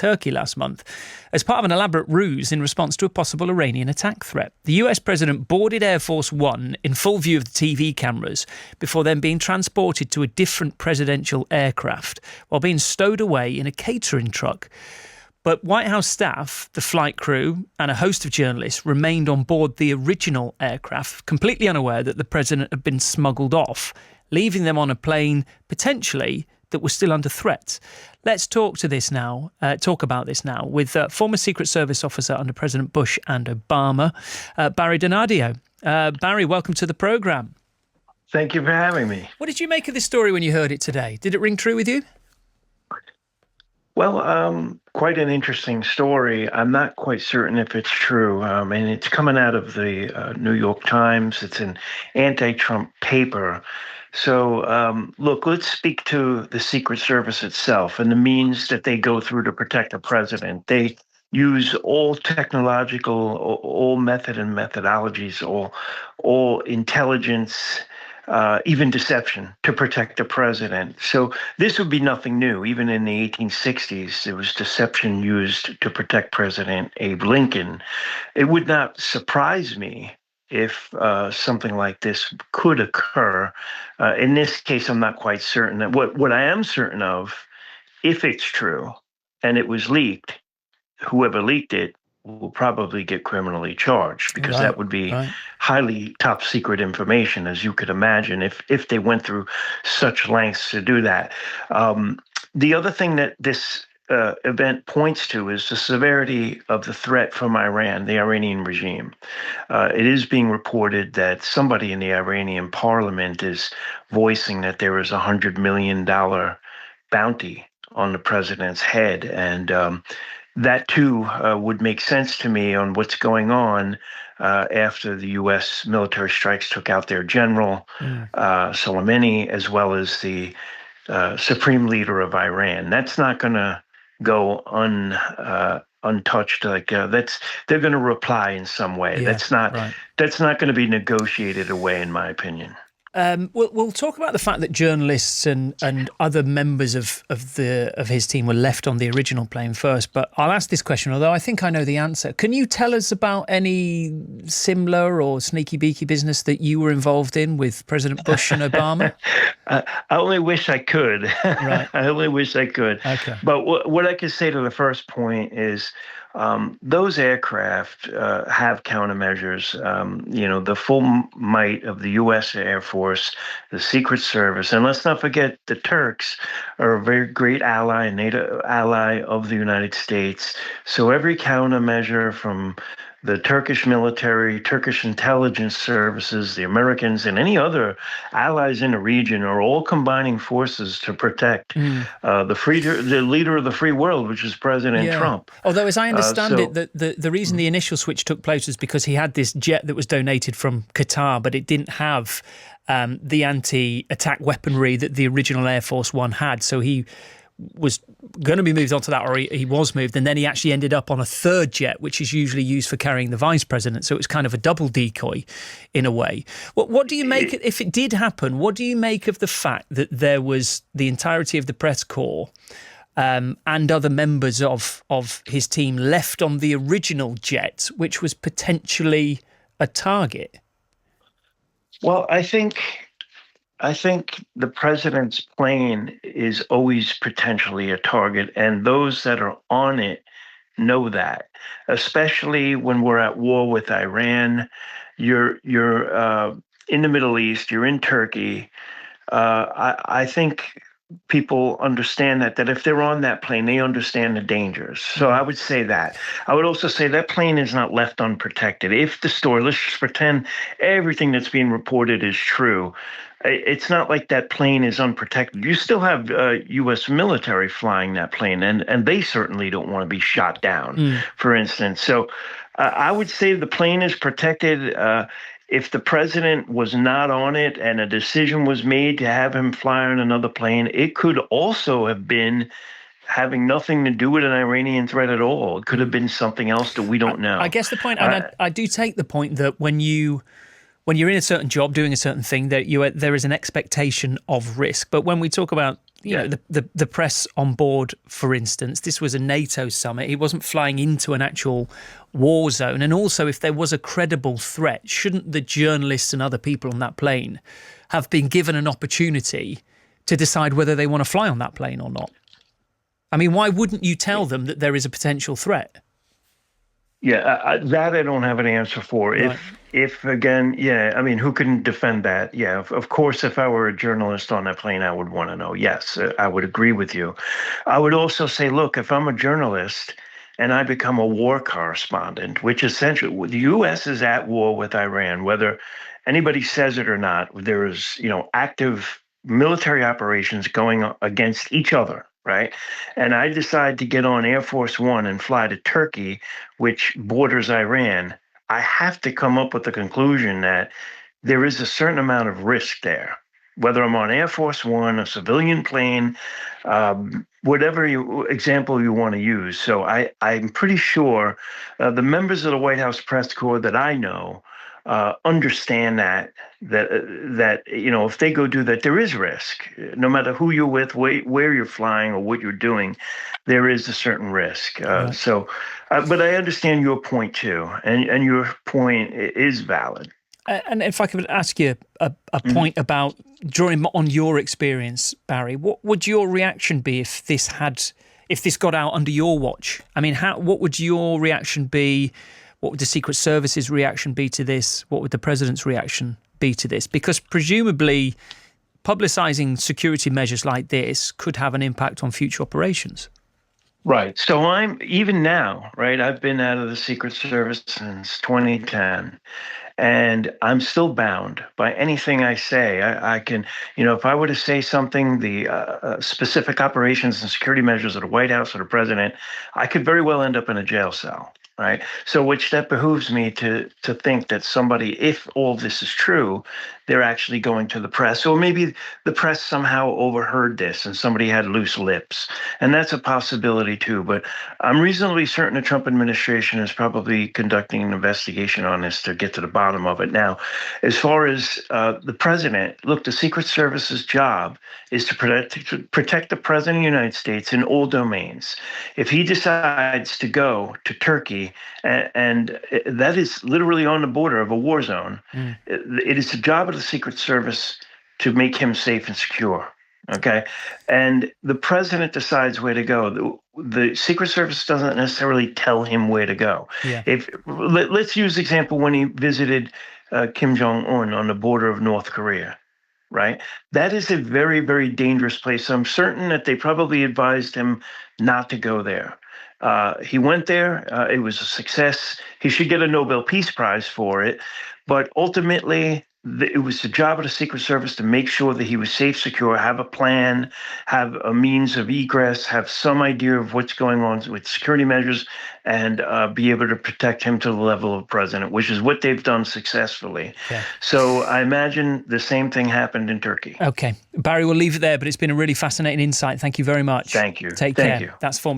Turkey last month as part of an elaborate ruse in response to a possible Iranian attack threat. The US president boarded Air Force One in full view of the TV cameras before then being transported to a different presidential aircraft while being stowed away in a catering truck. But White House staff, the flight crew, and a host of journalists remained on board the original aircraft, completely unaware that the president had been smuggled off, leaving them on a plane, potentially, that was still under threat. Let's talk about this now with former Secret Service officer under President Bush and Obama, Barry Donadio. Barry, welcome to the programme. Thank you for having me. What did you make of this story when you heard it today? Did it ring true with you? Well, quite an interesting story. I'm not quite certain if it's true. And it's coming out of the New York Times. It's an anti-Trump paper. So, look, let's speak to the Secret Service itself and the means that they go through to protect the president. They use all technological, all method and methodologies, all intelligence, even deception to protect the president. So this would be nothing new. Even in the 1860s, there was deception used to protect President Abe Lincoln. It would not surprise me if something like this could occur. In this case, I'm not quite certain. What I am certain of, if it's true and it was leaked, whoever leaked it will probably get criminally charged, because that would be highly top secret information, as you could imagine, if they went through such lengths to do that. The other thing that this event points to is the severity of the threat from Iran, the Iranian regime. It is being reported that somebody in the Iranian parliament is voicing that there is $100 million bounty on the president's head. And that, too, would make sense to me on what's going on after the U.S. military strikes took out their general, Soleimani, as well as the supreme leader of Iran. That's not going to go untouched. Like they're going to reply in some way. Yeah, that's not going to be negotiated away, in my opinion. We'll talk about the fact that journalists and other members of his team were left on the original plane first, but I'll ask this question, although I think I know the answer. Can you tell us about any similar or sneaky beaky business that you were involved in with President Bush and Obama? I only wish I could. Right. I only wish I could. Okay. But what I could say to the first point is, those aircraft have countermeasures. The full might of the U.S. Air Force, the Secret Service, and let's not forget the Turks are a very great ally, NATO ally of the United States. So every countermeasure from the Turkish military, Turkish intelligence services, the Americans, and any other allies in the region are all combining forces to protect the leader of the free world, which is President Trump. Although, as I understand it, the reason the initial switch took place was because he had this jet that was donated from Qatar, but it didn't have the anti-attack weaponry that the original Air Force One had. So he was going to be moved onto that, or he was moved, and then he actually ended up on a third jet, which is usually used for carrying the vice president. So it was kind of a double decoy in a way. What do you make, if it did happen, what do you make of the fact that there was the entirety of the press corps and other members of his team left on the original jet, which was potentially a target? Well, I think the president's plane is always potentially a target, and those that are on it know that, especially when we're at war with Iran. You're in the Middle East, you're in Turkey. I think people understand that if they're on that plane, they understand the dangers. So I would say that. I would also say that plane is not left unprotected. If the story, let's just pretend everything that's being reported is true. It's not like that plane is unprotected. You still have U.S. military flying that plane, and they certainly don't want to be shot down, for instance. So I would say the plane is protected. If the president was not on it and a decision was made to have him fly on another plane, it could also have been having nothing to do with an Iranian threat at all. It could have been something else that we don't know. I guess the point, and I do take the point that when you're in a certain job, doing a certain thing, that there is an expectation of risk. But when we talk about you know, the press on board, for instance. This was a NATO summit. He wasn't flying into an actual war zone. And also, if there was a credible threat, shouldn't the journalists and other people on that plane have been given an opportunity to decide whether they want to fly on that plane or not? I mean, why wouldn't you tell them that there is a potential threat? Yeah, that I don't have an answer for. Right. If again, yeah, I mean, who can defend that? Yeah, of course, if I were a journalist on that plane, I would want to know. Yes, I would agree with you. I would also say, look, if I'm a journalist and I become a war correspondent, which essentially the U.S. is at war with Iran, whether anybody says it or not, there is, active military operations going against each other. Right. And I decide to get on Air Force One and fly to Turkey, which borders Iran. I have to come up with the conclusion that there is a certain amount of risk there, whether I'm on Air Force One, a civilian plane, whatever example you want to use. So I'm pretty sure the members of the White House press corps that I know understand that if they go do that, there is risk. No matter who you're with, where you're flying, or what you're doing, there is a certain risk. Right. But I understand your point too, and your point is valid. And if I could ask you a point about drawing on your experience, Barry, what would your reaction be if this got out under your watch? I mean, what would your reaction be? What would the Secret Service's reaction be to this? What would the president's reaction be to this? Because presumably publicizing security measures like this could have an impact on future operations. Right. So I'm even now, right? I've been out of the Secret Service since 2010, and I'm still bound by anything I say. I can, if I were to say something, the specific operations and security measures of the White House or the president, I could very well end up in a jail cell. Right. So that behooves me to think that somebody, if all this is true, they're actually going to the press, or maybe the press somehow overheard this and somebody had loose lips. And that's a possibility too. But I'm reasonably certain the Trump administration is probably conducting an investigation on this to get to the bottom of it. Now, as far as the president, look, the Secret Service's job is to protect the president of the United States in all domains. If he decides to go to Turkey, and that is literally on the border of a war zone, it is the job of the Secret Service to make him safe and secure. Okay. And the president decides where to go. The Secret Service doesn't necessarily tell him where to go. Yeah. Let's use the example when he visited Kim Jong-un on the border of North Korea. Right. That is a very, very dangerous place. I'm certain that they probably advised him not to go there. He went there. It was a success. He should get a Nobel Peace Prize for it. But ultimately, it was the job of the Secret Service to make sure that he was safe, secure, have a plan, have a means of egress, have some idea of what's going on with security measures, and be able to protect him to the level of president, which is what they've done successfully. Okay. So I imagine the same thing happened in Turkey. Okay. Barry, we'll leave it there, but it's been a really fascinating insight. Thank you very much. Thank you. Take care. You. That's former